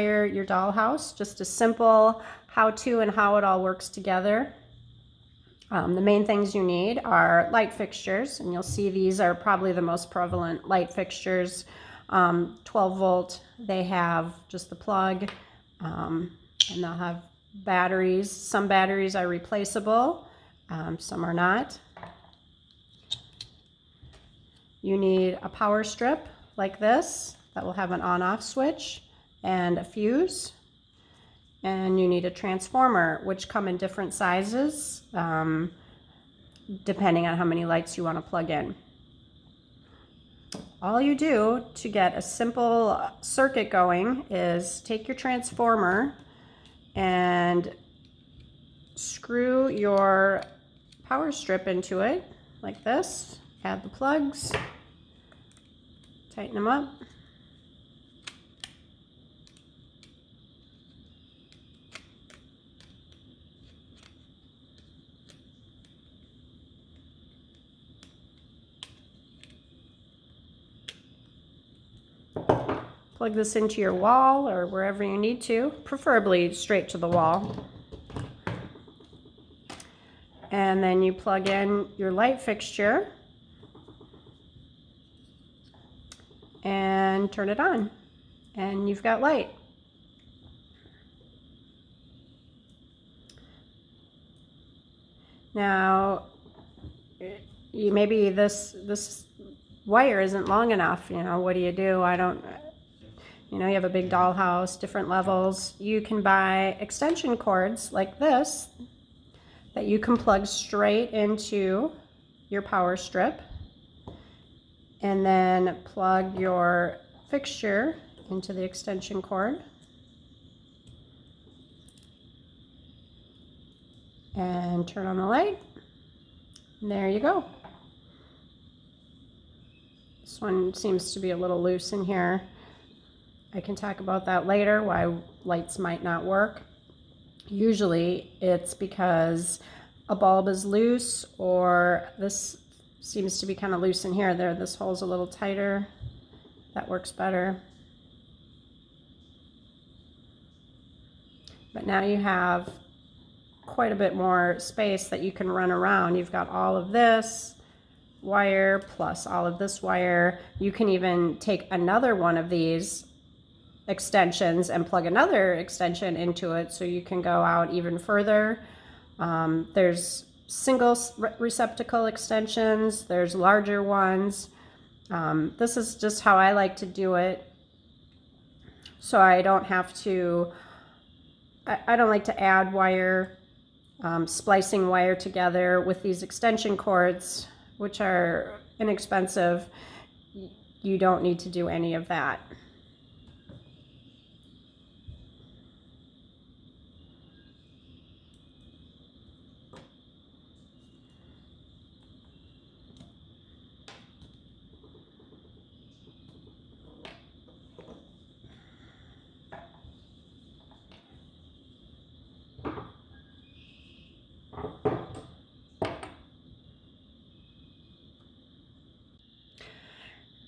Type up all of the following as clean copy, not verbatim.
your dollhouse. Just a simple how-to and how it all works together. The main things you need are light fixtures, and you'll see these are probably the most prevalent light fixtures. 12 volt, they have just the plug, and they'll have batteries. Some batteries are replaceable, some are not. You need a power strip like this that will have an on-off switch and a fuse. And you need a transformer, which come in different sizes, depending on how many lights you want to plug in. All you do to get a simple circuit going is take your transformer and screw your power strip into it like this. Add the plugs, tighten them up. Plug this into your wall or wherever you need to, preferably straight to the wall. And then you plug in your light fixture and turn it on, and you've got light. Now, maybe this wire isn't long enough. What do you do? You have a big dollhouse, different levels. You can buy extension cords like this that you can plug straight into your power strip, and then plug your fixture into the extension cord. And turn on the light. And there you go. This one seems to be a little loose in here. I can talk about that later, why lights might not work. Usually it's because a bulb is loose, or this seems to be kind of loose in here. This hole's a little tighter. That works better. But now you have quite a bit more space that you can run around. You've got all of this wire plus all of this wire. You can even take another one of these extensions and plug another extension into it, so you can go out even further. There's single receptacle extensions, there's larger ones. This is just how I like to do it, so I don't have to, I don't like to add wire, splicing wire together with these extension cords, which are inexpensive. You don't need to do any of that.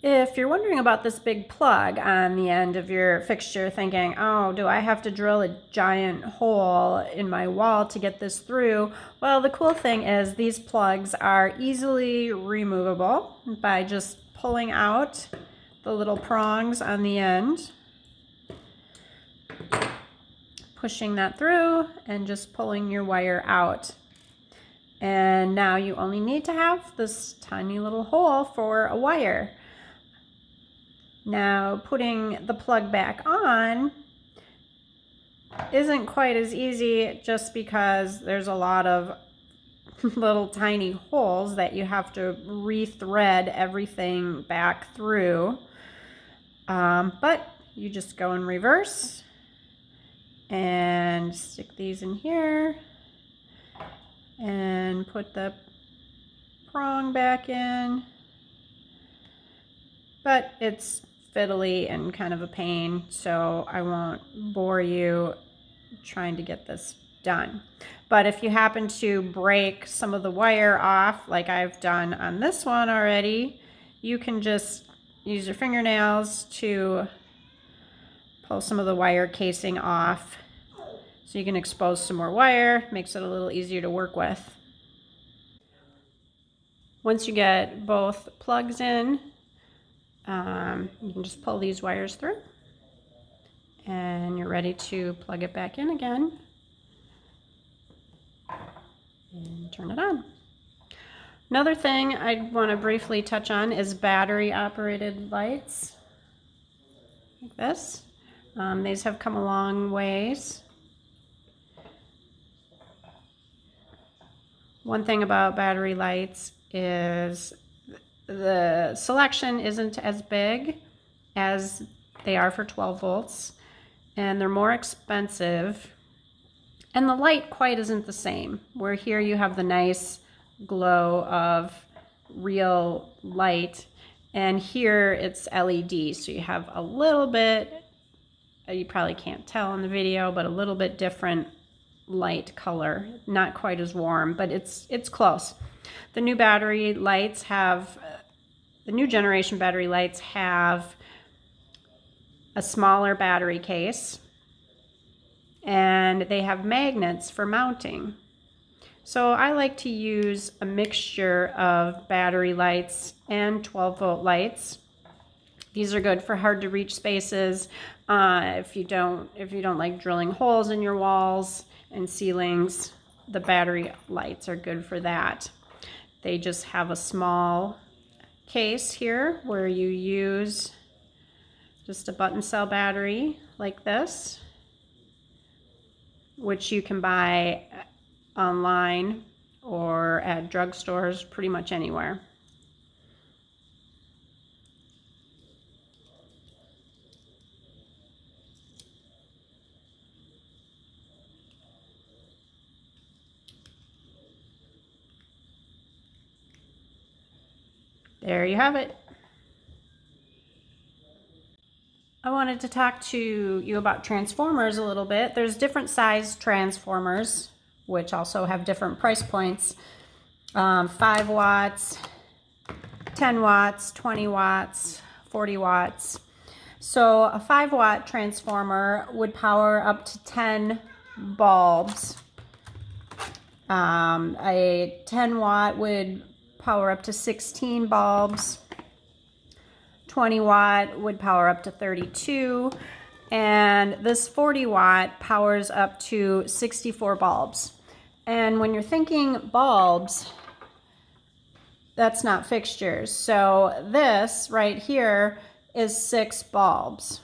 If you're wondering about this big plug on the end of your fixture, thinking, oh, do I have to drill a giant hole in my wall to get this through? Well, the cool thing is these plugs are easily removable by just pulling out the little prongs on the end, pushing that through, and just pulling your wire out. And now you only need to have this tiny little hole for a wire. Now, putting the plug back on isn't quite as easy, just because there's a lot of little tiny holes that you have to re-thread everything back through. But you just go in reverse and stick these in here and put the prong back in. But it's fiddly and kind of a pain, so I won't bore you trying to get this done. But if you happen to break some of the wire off, like I've done on this one already, you can just use your fingernails to pull some of the wire casing off so you can expose some more wire. Makes it a little easier to work with. Once you get both plugs in, you can just pull these wires through and you're ready to plug it back in again and turn it on. Another thing I want to briefly touch on is battery operated lights like this. These have come a long ways. One thing about battery lights is the selection isn't as big as they are for 12 volts, and they're more expensive, and the light quite isn't the same. Where here you have the nice glow of real light, and here it's LED, so you have a little bit, you probably can't tell in the video, but a little bit different light color, not quite as warm, but it's close. The new battery lights have, the new generation battery lights have a smaller battery case, and they have magnets for mounting. So I like to use a mixture of battery lights and 12-volt lights. These are good for hard to reach spaces. If you don't like drilling holes in your walls and ceilings, the battery lights are good for that. They just have a small case here where you use just a button cell battery like this, which you can buy online or at drugstores, pretty much anywhere. There you have it. I wanted to talk to you about transformers a little bit. There's different size transformers, which also have different price points. 5 watts, 10 watts, 20 watts, 40 watts. So a 5-watt transformer would power up to 10 bulbs. A 10 watt would power up to 16 bulbs. 20 watt would power up to 32, and this 40 watt powers up to 64 bulbs. And when you're thinking bulbs, that's not fixtures. So this right here is 6 bulbs.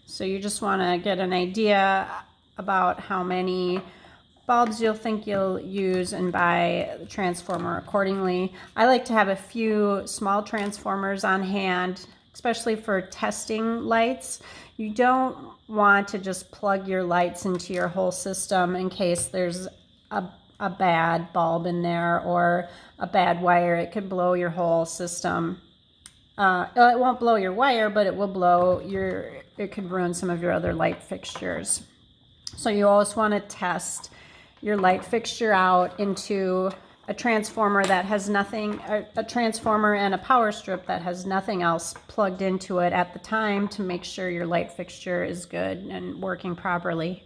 So you just want to get an idea about how many bulbs you'll think you'll use and buy the transformer accordingly. I like to have a few small transformers on hand, especially for testing lights. You don't want to just plug your lights into your whole system in case there's a bad bulb in there or a bad wire. It could blow your whole system. It won't blow your wire, but it will blow it could ruin some of your other light fixtures. So you always want to test your light fixture out into a transformer that has nothing, a transformer and a power strip that has nothing else plugged into it at the time, to make sure your light fixture is good and working properly.